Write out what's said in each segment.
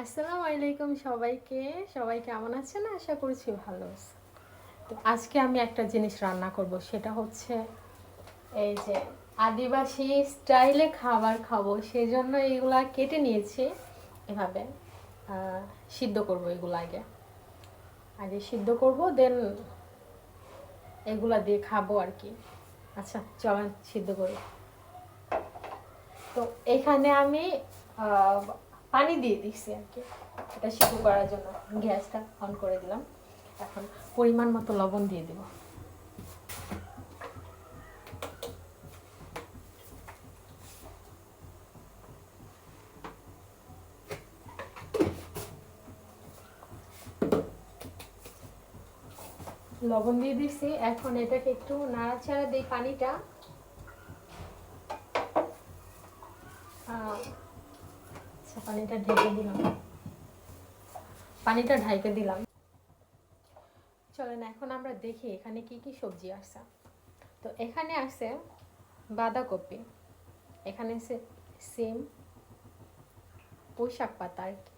আসসালামু আলাইকুম সবাইকে। সবাই কেমন আছেন? আশা করছি ভালো আছে। তো আজকে আমি একটা জিনিস রান্না করব, সেটা হচ্ছে এই যে আদিবাসী স্টাইলে খাবার খাবো। সেজন্য এগুলা কেটে নিয়েছি এভাবে। সিদ্ধ করব এগুলো আগে আগে সিদ্ধ করব, দেন এগুলা দিয়ে খাবো আর কি। আচ্ছা চলেন সিদ্ধ করি। তো এখানে আমি আহ, পানি দিয়ে দিচ্ছি আর কি, এটা সিদ্ধ করার জন্য। গ্যাসটা অন করে দিলাম। এখন পরিমাণ মতো লবণ দিয়ে দিব। লবণ দিয়ে দিচ্ছি, এখন এটাকে একটু নাড়াচাড়া দিই পানিটা। আচ্ছা পানিটা ঢেকে দিলাম, পানিটা ঢাইকে দিলাম। চলেন এখন আমরা দেখি এখানে কি কি সবজি আছে। তো এখানে আছে বাঁধাকপি, এখানে আছে সিম, পুঁই শাক পাতা আর কি।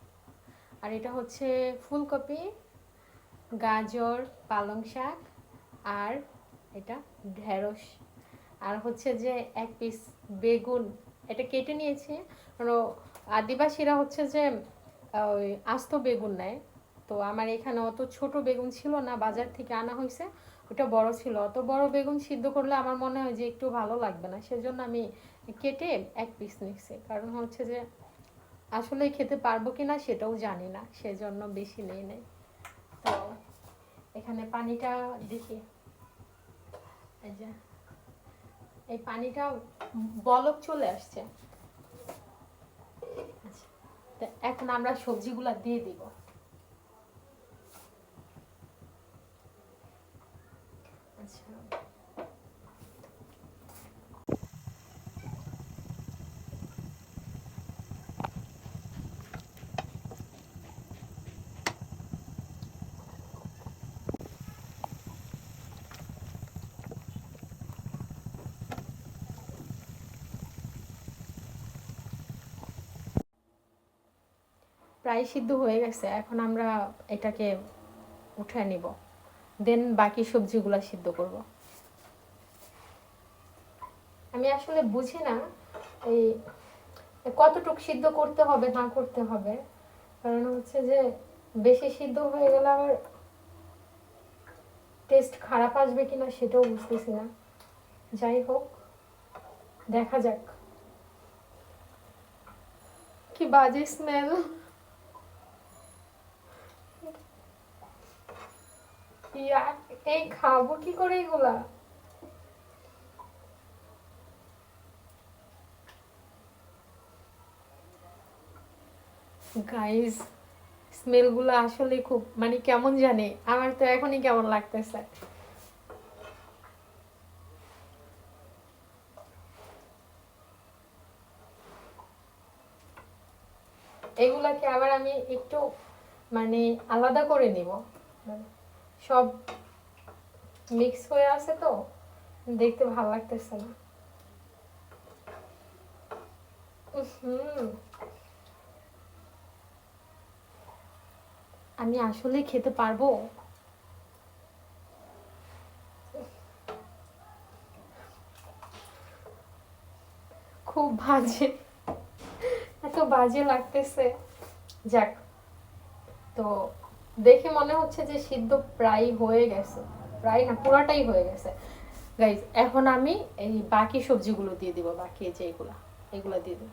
আর এটা হচ্ছে ফুলকপি, গাজর, পালং শাক, আর এটা ঢেঁড়স। আর হচ্ছে যে এক পিস বেগুন, এটা কেটে নিয়েছি। কারণ আদিবাসীরা হচ্ছে যে ওই আস্ত বেগুন নেয়। তো আমার এখানে অত ছোট বেগুন ছিল না, বাজার থেকে আনা হয়েছে। ওটা বড় ছিল, অত বড় বেগুন সিদ্ধ করলে আমার মনে হয় যে একটু ভালো লাগবে না, সেজন্য আমি কেটে এক পিস নিচ্ছি। কারণ হচ্ছে যে আসলে খেতে পারবো কিনা সেটাও জানি না, সেজন্য বেশি নেই নেই। তো এখানে পানিটা দেখি, এই যে এই পানিটা বলক চলে আসছে। আচ্ছা, তো এখন আমরা সবজিগুলা দিয়ে দিব। আচ্ছা, প্রায় সিদ্ধ হয়ে গেছে, এখন আমরা এটাকে উঠায় নিব, দেন বাকি সবজিগুলা সিদ্ধ করব। আমি আসলে বুঝি না এই কতটুক সিদ্ধ করতে হবে না করতে হবে। কারণ হচ্ছে যে বেশি সিদ্ধ হয়ে গেলে আবার টেস্ট খারাপ আসবে কিনা সেটাও বুঝতেছি না। যাই হোক, দেখা যাক। কি বাজে স্মেল! ইয়া, এই খাবো কি করে এগুলা? গাইস, স্মেলগুলো আসলে খুব মানে কেমন জানি, আমার তো এখনই কেমন লাগতেছে। এগুলাকে আবার আমি একটু মানে আলাদা করে নিব, মানে সব মিক্স হয়ে আছে তো দেখতে ভালো লাগতেছে না। হুম, আমি আসলে খেতে পারবো? খুব বাজে, এত বাজে লাগতেছে। যাক, তো দেখে মনে হচ্ছে যে সিদ্ধ প্রায় হয়ে গেছে, প্রায় না পুরাটাই হয়ে গেছে। গাইজ, এখন আমি এই বাকি সবজিগুলো দিয়ে দিব, বাকি যে এগুলা এগুলা দিয়ে দিব।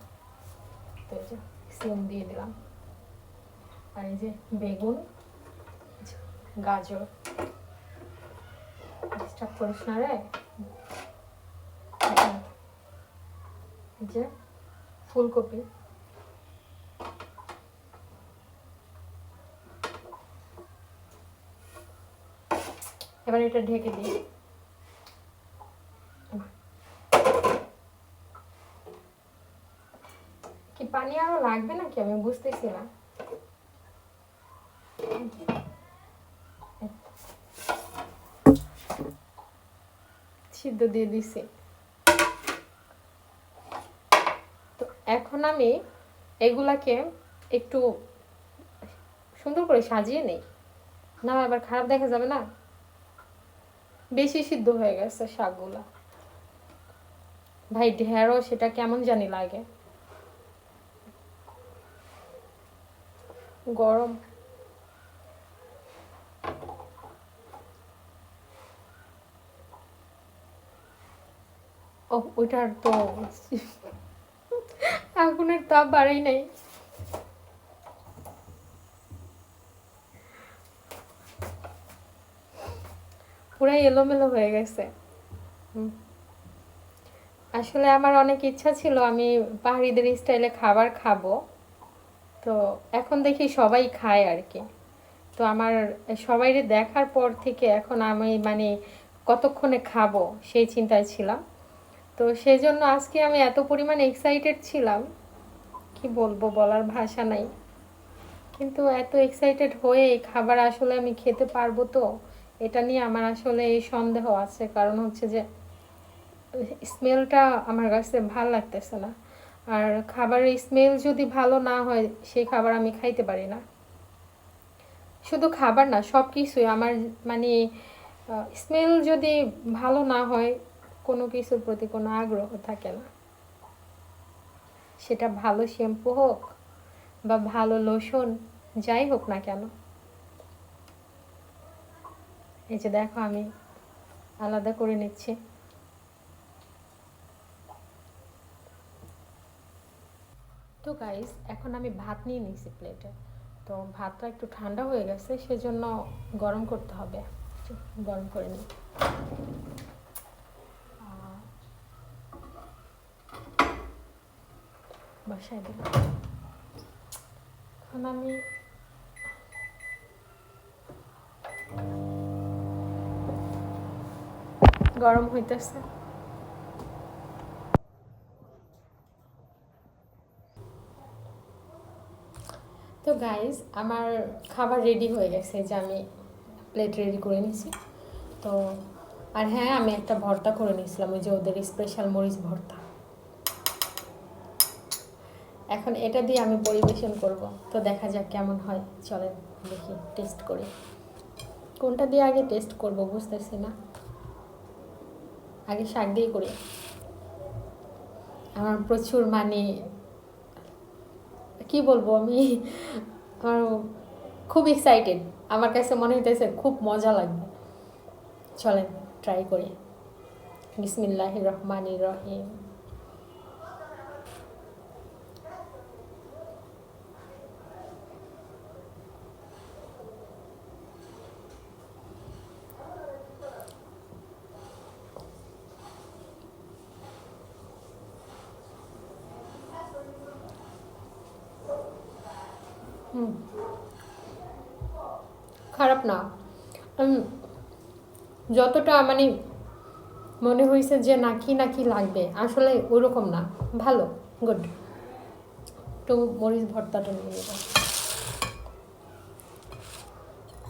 তো এই যে সিম দিয়ে দিলাম, আর এই যে বেগুন, গাজর, ডিস্টার্ব করিস না রে। এই যে ফুলকপি, এবার এটা ঢেকে দিই। কি পানি আরো লাগবে নাকি আমি বুঝতেছি না। সিদ্ধ দিয়ে দিছি। তো এখন আমি এগুলাকে একটু সুন্দর করে সাজিয়ে নেই, না আবার খারাপ দেখা যাবে না। বেশি সিদ্ধ হয়ে গেছে শাকগুলা ভাই, ঢেঁড়স সেটা কেমন জানি লাগে। গরম। ও ওইটার তো আগুনের তাপ বাড়াই নাই। পুরাই এলোমেলো হয়ে গেছে। আসলে আমার অনেক ইচ্ছা ছিল আমি পাহাড়িদের স্টাইলে খাবার খাবো, তো এখন দেখি সবাই খায় আর কি। তো আমার সবাই দেখার পর থেকে এখন আমি মানে কতক্ষণে খাবো সেই চিন্তায় ছিলাম। তো সেই জন্য আজকে আমি এত পরিমাণে এক্সাইটেড ছিলাম, কি বলবো, বলার ভাষা নাই। কিন্তু এত এক্সাইটেড হয়ে এই খাবার আসলে আমি খেতে পারবো তো, এটা নিয়ে আমার আসলে এই সন্দেহ আছে। কারণ হচ্ছে যে স্মেলটা আমার কাছে ভালো লাগতেছে না, আর খাবারের স্মেল যদি ভালো না হয় সেই খাবার আমি খাইতে পারি না। শুধু খাবার না, সব কিছুই আমার মানে স্মেল যদি ভালো না হয় কোনো কিছুর প্রতি কোনো আগ্রহ থাকে না। সেটা ভালো শ্যাম্পু হোক বা ভালো লোশন, যাই হোক না কেন। এই যে দেখো আমি আলাদা করে নিচ্ছি। তো গাইস, এখন আমি ভাত নিয়ে নিয়েছি প্লেটে। তো ভাতটা একটু ঠান্ডা হয়ে গেছে, সেজন্য গরম করতে হবে। গরম করে নিই। বসাই দিলাম। এখন আমি গরম হইতেছে। তো গাইস, আমার খাবার রেডি হয়ে গেছে, যে আমি প্লেট রেডি করে নিয়েছি। তো আর হ্যাঁ, আমি একটা ভর্তা করে নিয়েছিলাম, ওই যে ওদের স্পেশাল মরিচ ভর্তা। এখন এটা দিয়ে আমি পরিবেশন করব, তো দেখা যাক কেমন হয়। চলেন দেখি, টেস্ট করি। কোনটা দিয়ে আগে টেস্ট করব বুঝতেছি না, আগে শাক দিয়ে করি। আমার প্রচুর মানে কি বলবো আমি, আমার খুব এক্সাইটেড। আমার কাছে মনে হইতেছে খুব মজা লাগবে। চলেন ট্রাই করি। বিসমিল্লাহির রহমানির রহিম। খারাপ না। যতটা মানে মনে হয়েছে যে নাকি নাকি লাগবে, আসলে ওইরকম না। ভালো, গুড। একটু মরিচ ভর্তাটা নিয়ে নেব।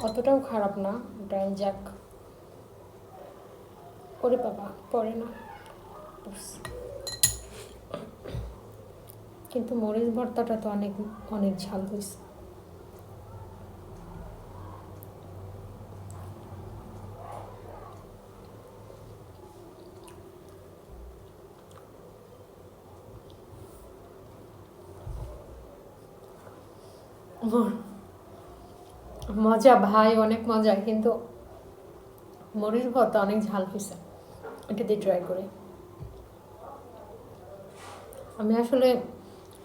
অতটাও খারাপ না, ওটা যাক। ওরে বাবা, পড়ে না। কিন্তু মরিচ ভর্তাটা তো অনেক অনেক ঝাল হয়েছে। মজা ভাই, অনেক মজা, কিন্তু মরিচ ভর্তা অনেক ঝাল হয়েছে। এটা দিয়ে ট্রাই করি। আমি আসলে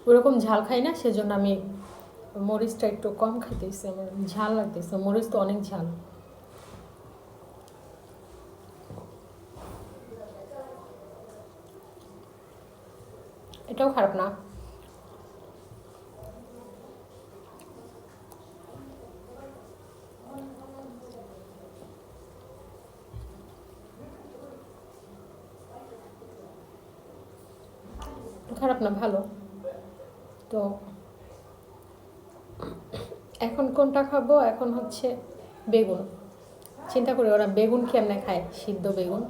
ওরকম ঝাল খাই না, সেজন্য আমি মরিচটা একটু কম খাইতেছি। আমার ঝাল লাগতেছে, মরিচ তো অনেক ঝাল। এটাও খারাপ না। খারাপ না, ভালো। তো এখন কোনটা খাবো? এখন হচ্ছে বেগুন। চিন্তা করি ওরা বেগুন কেমনে খায়, সিদ্ধ বেগুন।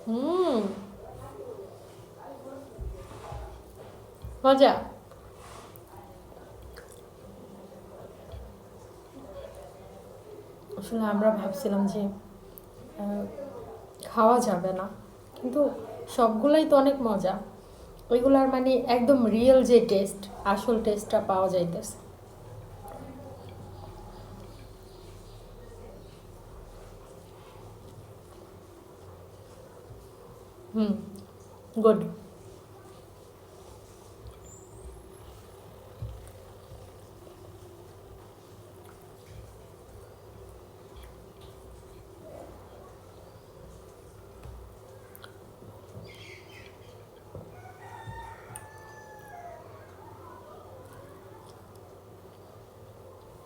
হুম, মজা। আসলে আমরা ভাবছিলাম যে খাওয়া যাবে না, কিন্তু সবগুলাই তো অনেক মজা। ওইগুলার মানে একদম রিয়েল যে টেস্ট, আসল টেস্টটা পাওয়া যাইতেছে। হুম, গুড।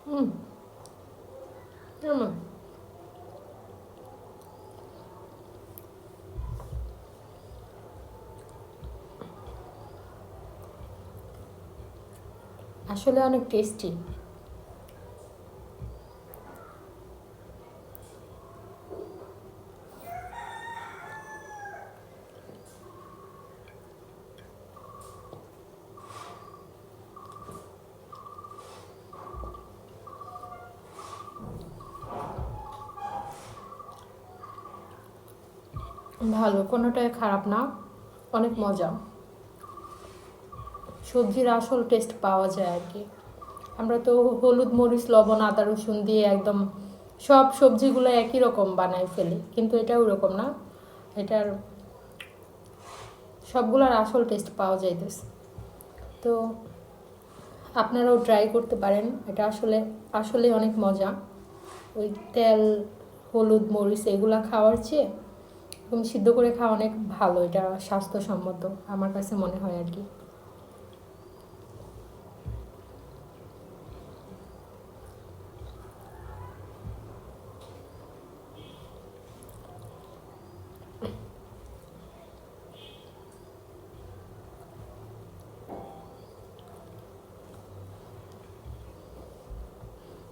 হুম, হুম। আসলে অনেক টেস্টি। ভালো, কোনোটাই খারাপ না, অনেক মজা। সবজির আসল টেস্ট পাওয়া যায় আর কি। আমরা তো হলুদ মরিচ লবণ আদা রসুন দিয়ে একদম সব সবজিগুলো একই রকম বানাই ফেলি, কিন্তু এটা ওরকম না। এটার সবগুলোর আসল টেস্ট পাওয়া যাইতেছে। তো আপনারাও ট্রাই করতে পারেন, এটা আসলে আসলে অনেক মজা। ওই তেল হলুদ মরিচ এগুলা খাওয়ার চেয়ে এরকম সিদ্ধ করে খাওয়া অনেক ভালো, এটা স্বাস্থ্যসম্মত আমার কাছে মনে হয় আর কি।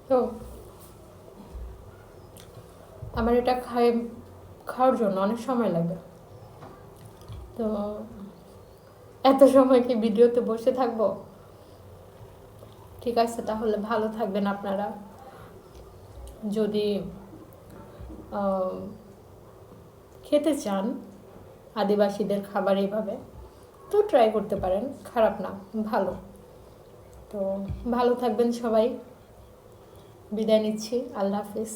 তো আমার এটা খাওয়ার জন্য অনেক সময় লাগে। তো এত সময় কি ভিডিওতে বসে থাকবো? ঠিক আছে, তাহলে ভালো থাকবেন আপনারা। যদি খেতে চান আদিবাসীদের খাবার এইভাবে, তো ট্রাই করতে পারেন, খারাপ না, ভালো। তো ভালো থাকবেন সবাই, বিদায় নিচ্ছি, আল্লাহ হাফিজ।